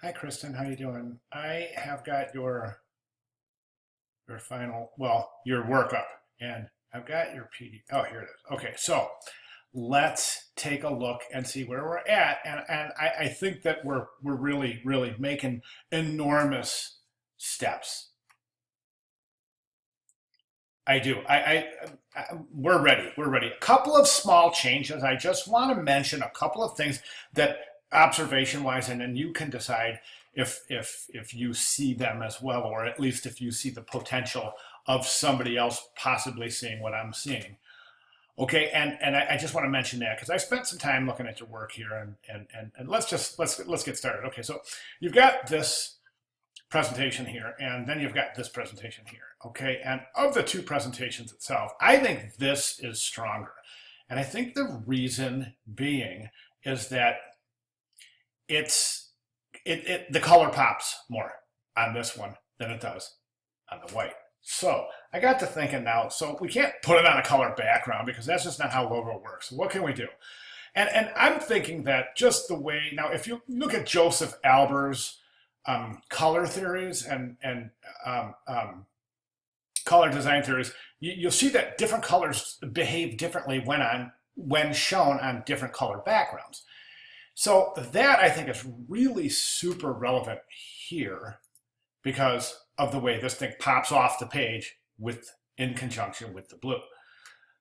Hi, Kristen. How you doing? I have got your final, well, your workup, and I've got your PD. Oh, here it is. Okay, so let's take a look and see where we're at. And I think that we're really making enormous steps. I do. We're ready. We're ready. A couple of small changes. I just want to mention a couple of things that observation wise, and then you can decide if you see them as well, or at least if you see the potential of somebody else possibly seeing what I'm seeing. Okay, and I just want to mention that because I spent some time looking at your work here, and let's get started. Okay, so you've got this presentation here, and then you've got this presentation here, okay? And of the two presentations itself, I think this is stronger. And I think the reason being is that the color pops more on this one than it does on the white. So I got to thinking now, so we can't put it on a color background because that's just not how logo works. So what can we do? And I'm thinking that just the way, now if you look at Joseph Albers' color theories and color design theories, you'll see that different colors behave differently when shown on different color backgrounds. So that I think is really super relevant here because of the way this thing pops off the page in conjunction with the blue.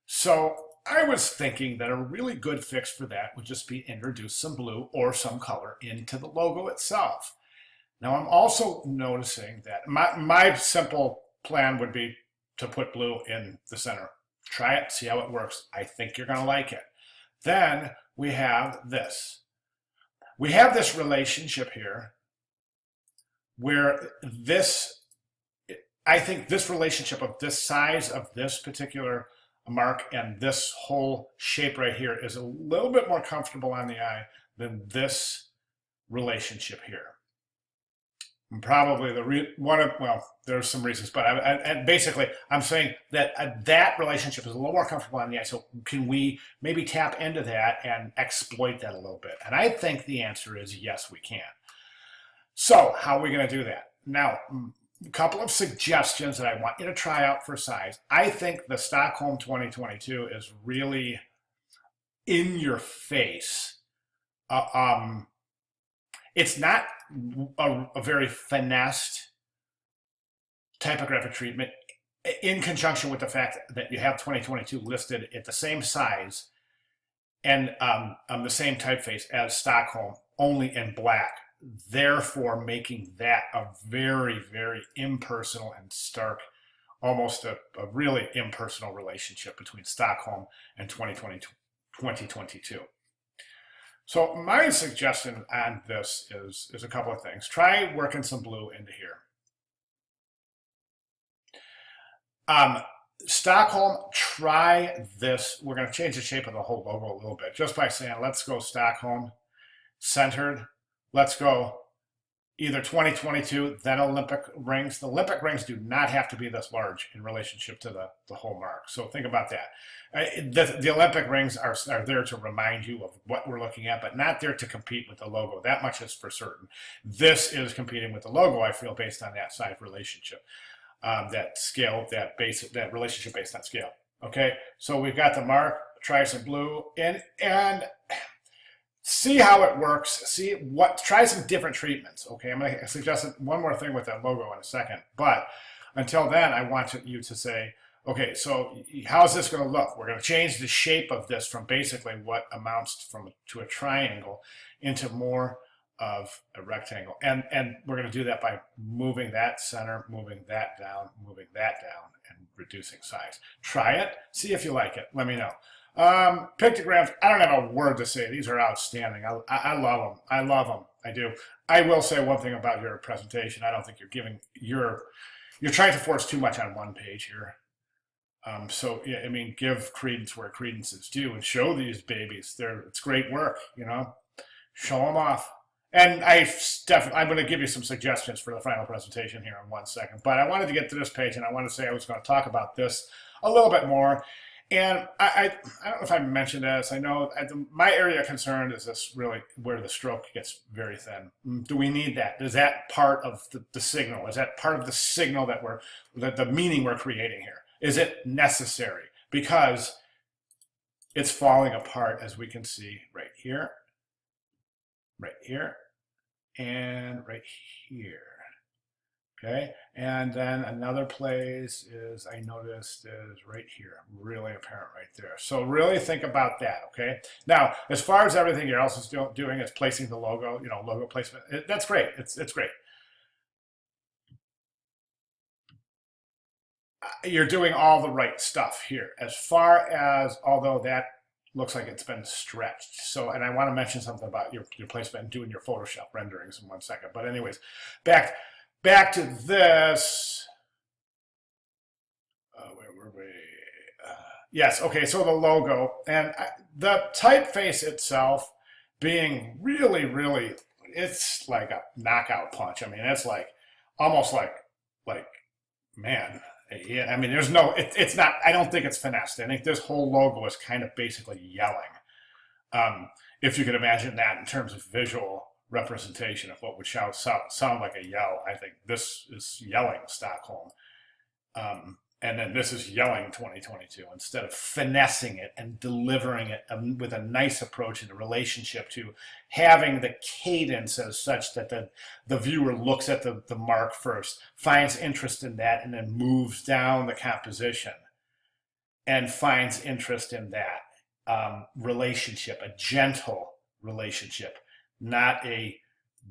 So I was thinking that a really good fix for that would just be introduce some blue or some color into the logo itself. Now I'm also noticing that my simple plan would be to put blue in the center. Try it, see how it works. I think you're gonna like it. Then we have this. We have this relationship here where I think this relationship of this size of this particular mark and this whole shape right here is a little bit more comfortable on the eye than this relationship here. And probably there's some reasons, but and basically I'm saying that that relationship is a little more comfortable on the eye. So can we maybe tap into that and exploit that a little bit? And I think the answer is yes, we can. So how are we going to do that? Now, a couple of suggestions that I want you to try out for size. I think the Stockholm 2022 is really in your face. It's not a very finessed typographic treatment in conjunction with the fact that you have 2022 listed at the same size and the same typeface as Stockholm, only in black, therefore making that a very impersonal and stark, almost a really impersonal relationship between Stockholm and 2022. So my suggestion on this is a couple of things. Try working some blue into here. Stockholm, try this. We're going to change the shape of the whole logo a little bit just by saying, let's go Stockholm centered. Let's go either 2022, then Olympic rings. The Olympic rings do not have to be this large in relationship to the whole mark. So think about that. The Olympic rings are there to remind you of what we're looking at, but not there to compete with the logo. That much is for certain. This is competing with the logo, I feel, based on that size relationship, that scale, that relationship based on scale. Okay, so we've got the mark. Try some blue and see how it works. Try some different treatments. Okay, I'm going to suggest one more thing with that logo in a second. But until then, I want you to say, okay, so how's this going to look? We're going to change the shape of this from basically what amounts to a triangle into more of a rectangle. And we're going to do that by moving that center, moving that down, and reducing size. Try it. See if you like it. Let me know. Pictograms, I don't have a word to say. These are outstanding. I love them. I love them. I do. I will say one thing about your presentation. I don't think you're trying to force too much on one page here. So yeah, I mean, give credence where credence is due and show these babies. It's great work, show them off. And I'm going to give you some suggestions for the final presentation here in 1 second. But I wanted to get to this page, and I want to say I was going to talk about this a little bit more. And I don't know if I mentioned this. I know my area of concern is this really where the stroke gets very thin. Do we need that? Is that part of the signal? Is that part of the signal that the meaning we're creating here? Is it necessary? Because it's falling apart, as we can see right here, and right here. Okay, and then another place is I noticed is right here, really apparent right there. So really think about that. Okay, now as far as everything else is doing is placing the logo, logo placement. That's great. It's great. You're doing all the right stuff here. As far as, although that looks like it's been stretched. So, and I want to mention something about your placement and doing your Photoshop renderings in 1 second. But anyways, back to this. Where were we? Yes, okay, so the logo. And the typeface itself being really, really, it's like a knockout punch. I mean, it's like, almost like, man, yeah, I mean, there's no, it's not, I don't think it's finessed. I think this whole logo is kind of basically yelling. If you could imagine that in terms of visual representation of what would sound like a yell, I think this is yelling Stockholm. And then this is yelling 2022 instead of finessing it and delivering it with a nice approach and a relationship to having the cadence as such that the viewer looks at the mark first, finds interest in that, and then moves down the composition and finds interest in that relationship, a gentle relationship, not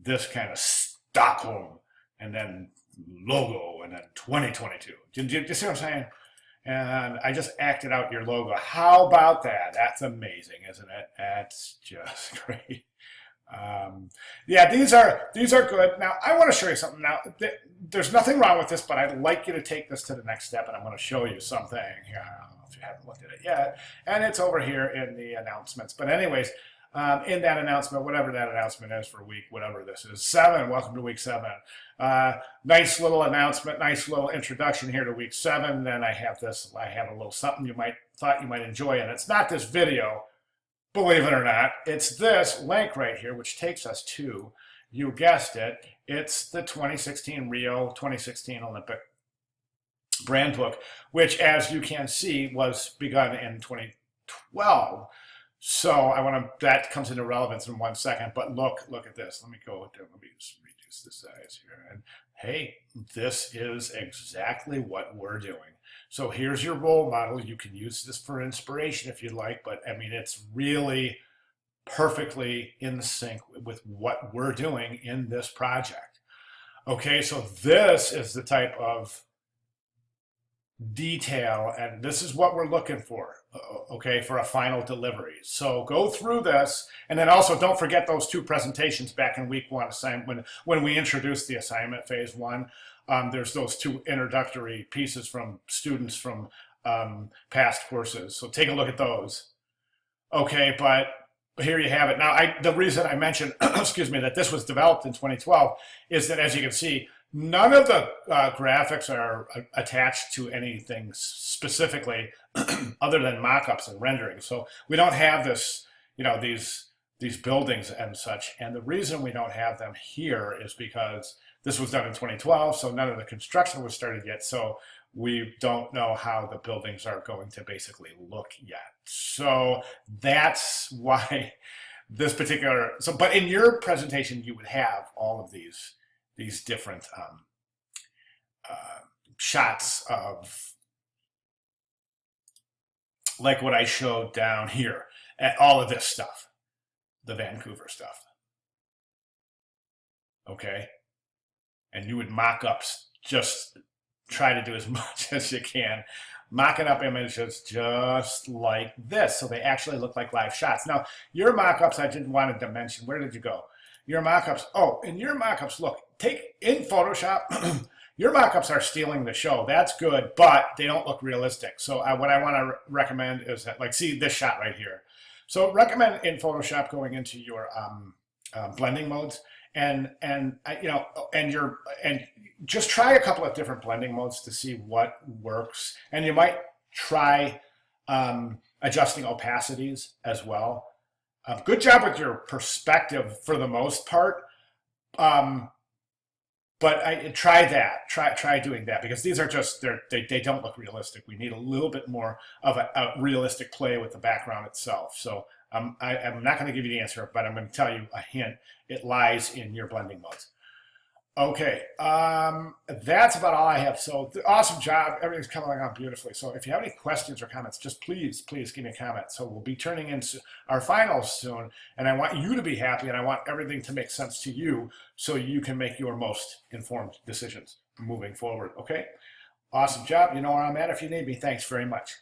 this kind of Stockholm and then logo and then 2022. Do you see what I'm saying? And I just acted out your logo. How about that? That's amazing, isn't it? That's just great. Yeah, these are good. Now I want to show you something. Now there's nothing wrong with this, but I'd like you to take this to the next step, and I'm going to show you something here. I don't know if you haven't looked at it yet, and it's over here in the announcements. But anyways, in that announcement, whatever that announcement is for week, whatever this is, 7, welcome to week 7. Nice little announcement, nice little introduction here to week 7. Then I have a little something thought you might enjoy, and it's not this video, believe it or not. It's this link right here, which takes us to, you guessed it, it's the 2016 Rio 2016 Olympic brand book, which, as you can see, was begun in 2012. So that comes into relevance in 1 second, but look at this. Let me just reduce the size here. And hey, this is exactly what we're doing. So here's your role model. You can use this for inspiration if you'd like, but I mean, it's really perfectly in sync with what we're doing in this project. Okay, so this is the type of detail, and this is what we're looking for, okay, for a final delivery. So go through this, and then also don't forget those 2 presentations back in week 1 assignment when we introduced the assignment phase 1. There's those 2 introductory pieces from students from past courses. So take a look at those. Okay, but here you have it. Now, the reason I mentioned, excuse me, that this was developed in 2012 is that, as you can see, none of the graphics are attached to anything specifically other than mock-ups and renderings. So we don't have this, these buildings and such. And the reason we don't have them here is because this was done in 2012, so none of the construction was started yet. So we don't know how the buildings are going to basically look yet. So that's why this particular, but in your presentation, you would have all of these different shots of, like what I showed down here, and all of this stuff, the Vancouver stuff. Okay, and you would mock ups, just try to do as much as you can, mocking up images just like this, so they actually look like live shots. Now, your mock-ups, I didn't want to mention. Where did you go? Your mock-ups. Oh, in your mock-ups, look, take in Photoshop. Your mock-ups are stealing the show. That's good, but they don't look realistic. So what I want to recommend is that, like, see this shot right here. So recommend in Photoshop going into your blending modes and just try a couple of different blending modes to see what works. And you might try adjusting opacities as well. Good job with your perspective for the most part. But try that. Try doing that, because these are just they don't look realistic. We need a little bit more of a realistic play with the background itself. So I'm not going to give you the answer, but I'm going to tell you a hint. It lies in your blending modes. Okay, that's about all I have. So awesome job. Everything's coming along beautifully. So if you have any questions or comments, just please give me a comment. So we'll be turning in our finals soon, and I want you to be happy, and I want everything to make sense to you so you can make your most informed decisions moving forward. Okay, awesome job. You know where I'm at if you need me. Thanks very much.